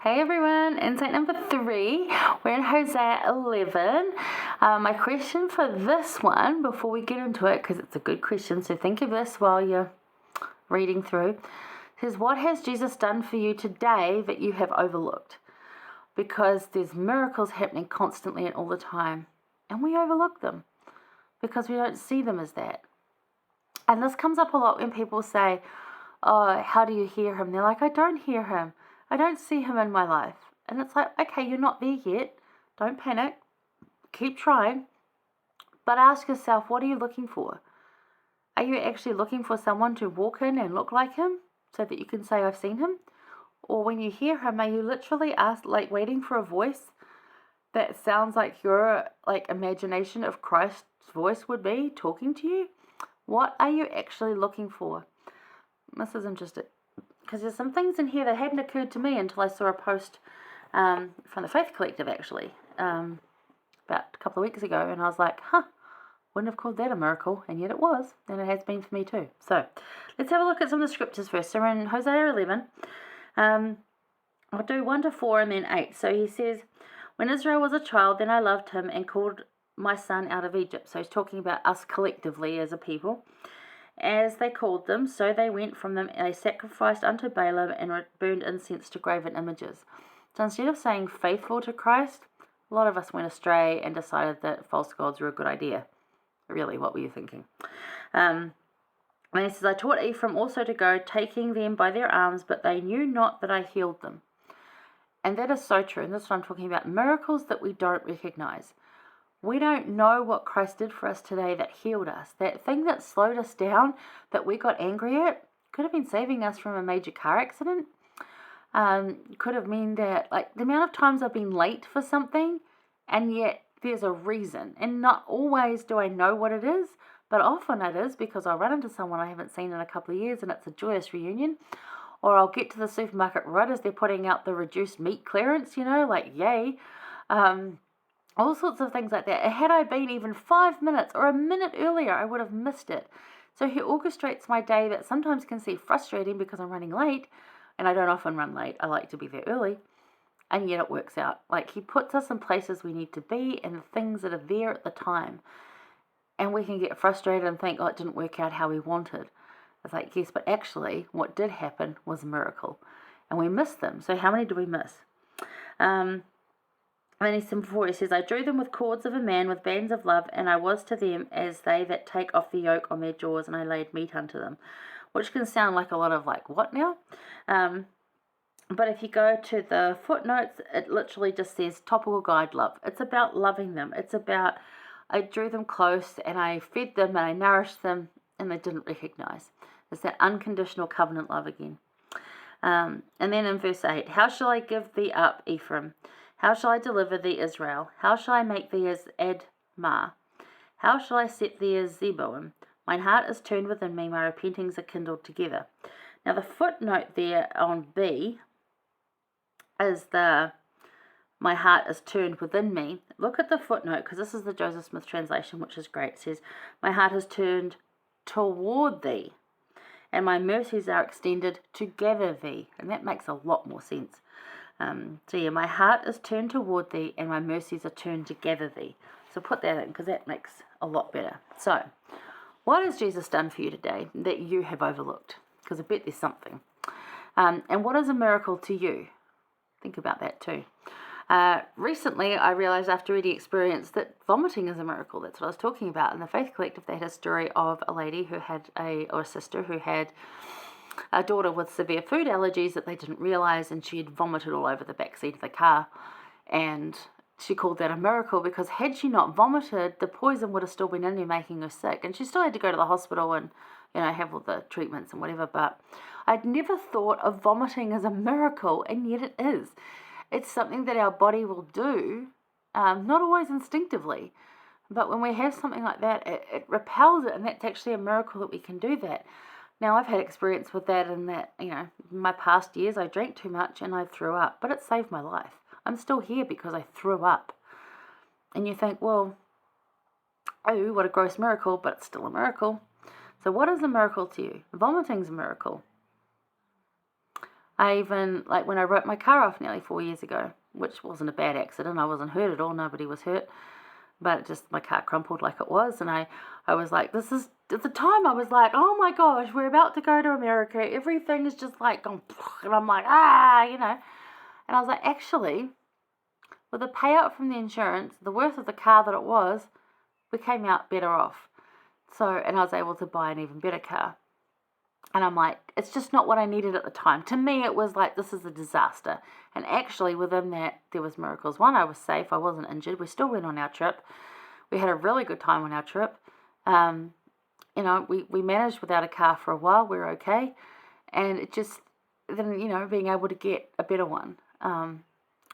Hey everyone, insight number 3, we're in Hosea 11. My question for this one, before we get into it, because it's a good question, so think of this while you're reading through, says, what has Jesus done for you today that you have overlooked? Because there's miracles happening constantly and all the time, and we overlook them because we don't see them as that. And this comes up a lot when people say, oh, how do you hear him? They're like, I don't hear him. I don't see him in my life. And it's like, okay, you're not there yet. Don't panic. Keep trying. But ask yourself, what are you looking for? Are you actually looking for someone to walk in and look like him so that you can say, I've seen him? Or when you hear him, are you literally waiting for a voice that sounds like your imagination of Christ's voice would be talking to you? What are you actually looking for? This is interesting, because there's some things in here that hadn't occurred to me until I saw a post from the Faith Collective, actually, about a couple of weeks ago, and I was like, wouldn't have called that a miracle, and yet it was, and it has been for me too. So, let's have a look at some of the scriptures first. So, we're in Hosea 11. I'll do 1 to 4 and then 8. So, he says, when Israel was a child, then I loved him and called my son out of Egypt. So, he's talking about us collectively as a people. As they called them, so they went from them. They sacrificed unto Balaam and burned incense to graven images. So instead of saying faithful to Christ, a lot of us went astray and decided that false gods were a good idea. Really, what were you thinking? And he says, I taught Ephraim also to go, taking them by their arms, but they knew not that I healed them. And that is so true. And this is what I'm talking about. Miracles that we don't recognize. We don't know what Christ did for us today that healed us. That thing that slowed us down, that we got angry at, could have been saving us from a major car accident. Could have meant that, the amount of times I've been late for something, and yet there's a reason. And not always do I know what it is, but often it is because I'll run into someone I haven't seen in a couple of years and it's a joyous reunion. Or I'll get to the supermarket right as they're putting out the reduced meat clearance, yay. All sorts of things like that. Had I been even 5 minutes or a minute earlier, I would have missed it. So he orchestrates my day that sometimes can seem frustrating because I'm running late, and I don't often run late. I like to be there early, and yet it works out. He puts us in places we need to be and the things that are there at the time. And we can get frustrated and think, it didn't work out how we wanted. It's like, yes, but actually what did happen was a miracle. And we miss them. So how many do we miss? And he says, I drew them with cords of a man, with bands of love, and I was to them as they that take off the yoke on their jaws, and I laid meat unto them. Which can sound like a lot of what now? But if you go to the footnotes, it literally just says topical guide love. It's about loving them. It's about, I drew them close, and I fed them, and I nourished them, and they didn't recognize. It's that unconditional covenant love again. And then in verse 8, how shall I give thee up, Ephraim? How shall I deliver thee, Israel? How shall I make thee as Admah? How shall I set thee as Zeboim? Mine heart is turned within me, my repentings are kindled together. Now the footnote there on B is my heart is turned within me. Look at the footnote, because this is the Joseph Smith translation, which is great. It says, my heart is turned toward thee, and my mercies are extended to gather thee. And that makes a lot more sense. My heart is turned toward thee, and my mercies are turned to gather thee. So put that in, because that makes a lot better. So, what has Jesus done for you today that you have overlooked? Because I bet there's something. And what is a miracle to you? Think about that too. Recently, I realized after reading experience that vomiting is a miracle. That's what I was talking about. In the Faith Collective, they had a story of a lady who had a sister who had a daughter with severe food allergies that they didn't realize, and she had vomited all over the back seat of the car, and she called that a miracle because had she not vomited, the poison would have still been in there making her sick, and she still had to go to the hospital and have all the treatments and whatever. But I'd never thought of vomiting as a miracle, and yet it is. It's something that our body will do, not always instinctivly, but when we have something like that, it repels it, and that's actually a miracle that we can do that. Now, I've had experience with that in that, in my past years, I drank too much and I threw up, but it saved my life. I'm still here because I threw up. And you think, well, oh, what a gross miracle, but it's still a miracle. So what is a miracle to you? Vomiting's a miracle. I even, like when I wrote my car off nearly 4 years ago, which wasn't a bad accident. I wasn't hurt at all. Nobody was hurt. But just my car crumpled like it was. And I was like, this is, at the time I was like, oh my gosh, we're about to go to America. Everything is just like gone. And I'm like, And I was like, actually, with the payout from the insurance, the worth of the car that it was, we came out better off. So, and I was able to buy an even better car. And I'm like, it's just not what I needed at the time. To me, it was like, this is a disaster. And actually, within that, there was miracles. One, I was safe. I wasn't injured. We still went on our trip. We had a really good time on our trip. We managed without a car for a while. We were okay. And it just, then, being able to get a better one.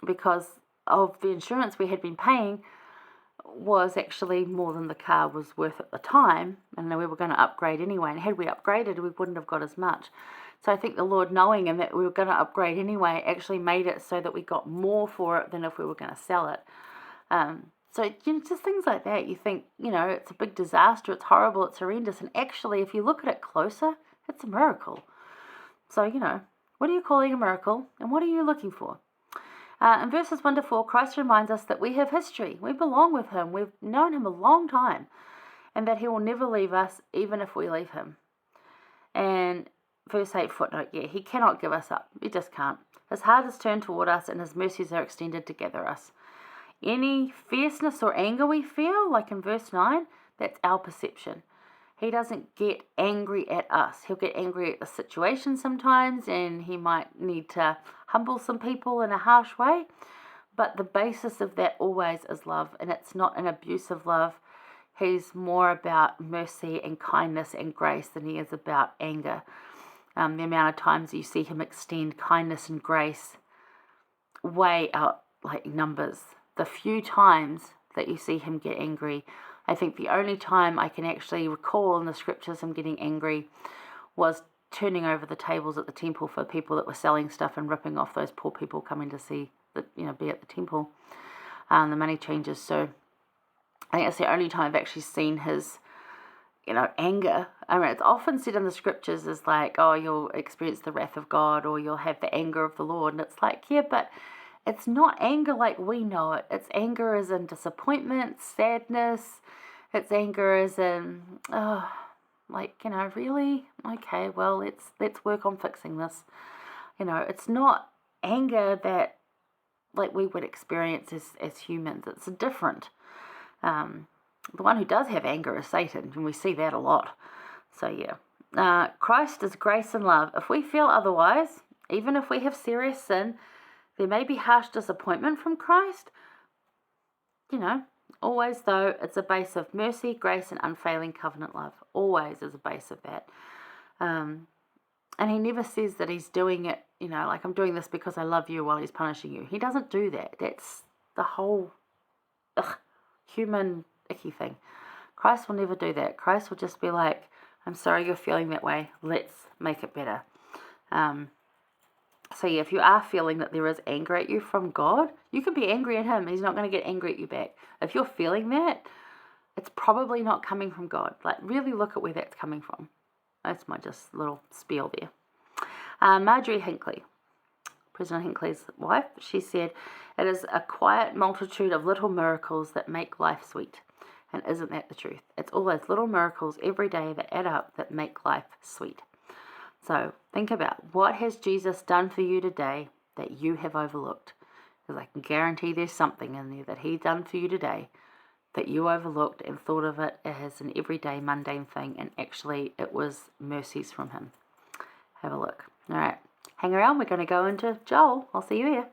Because of the insurance we had been paying was actually more than the car was worth at the time, and then we were going to upgrade anyway, and had we upgraded we wouldn't have got as much. So I think the Lord, knowing and that we were going to upgrade anyway, actually made it so that we got more for it than if we were going to sell it. So just things like that, you think, it's a big disaster, it's horrible, it's horrendous, and actually if you look at it closer, it's a miracle. So what are you calling a miracle, and what are you looking for? In verses 1 to 4, Christ reminds us that we have history. We belong with him. We've known him a long time. And that he will never leave us, even if we leave him. And verse 8, footnote, he cannot give us up. He just can't. His heart is turned toward us, and his mercies are extended to gather us. Any fierceness or anger we feel, like in verse 9, that's our perception. He doesn't get angry at us. He'll get angry at the situation sometimes, and he might need to humble some people in a harsh way. But the basis of that always is love, and it's not an abusive love. He's more about mercy and kindness and grace than he is about anger. The amount of times you see him extend kindness and grace way out like numbers. The few times that you see him get angry, I think the only time I can actually recall in the scriptures him getting angry was turning over the tables at the temple for people that were selling stuff and ripping off those poor people coming to see, be at the temple, the money changers. So I think it's the only time I've actually seen his, anger. I mean, it's often said in the scriptures as like, oh, you'll experience the wrath of God or you'll have the anger of the Lord. And it's like, yeah, but it's not anger like we know it. It's anger as in disappointment, sadness. It's anger as in, really? Okay, well, let's work on fixing this. It's not anger that like we would experience as humans. It's different. The one who does have anger is Satan, and we see that a lot. So yeah. Christ is grace and love. If we feel otherwise, even if we have serious sin, there may be harsh disappointment from Christ. Always though, it's a base of mercy, grace, and unfailing covenant love. Always is a base of that. And he never says that he's doing it, like I'm doing this because I love you while he's punishing you. He doesn't do that. That's the whole human icky thing. Christ will never do that. Christ will just be like, I'm sorry you're feeling that way. Let's make it better. So yeah, if you are feeling that there is anger at you from God, you can be angry at him. He's not going to get angry at you back. If you're feeling that, it's probably not coming from God. Like, really look at where that's coming from. That's my just little spiel there. Marjorie Hinckley, President Hinckley's wife, she said, it is a quiet multitude of little miracles that make life sweet. And isn't that the truth? It's all those little miracles every day that add up that make life sweet. So think about, what has Jesus done for you today that you have overlooked? Because I can guarantee there's something in there that he's done for you today that you overlooked and thought of it as an everyday mundane thing, and actually it was mercies from him. Have a look. All right, hang around. We're going to go into Joel. I'll see you there.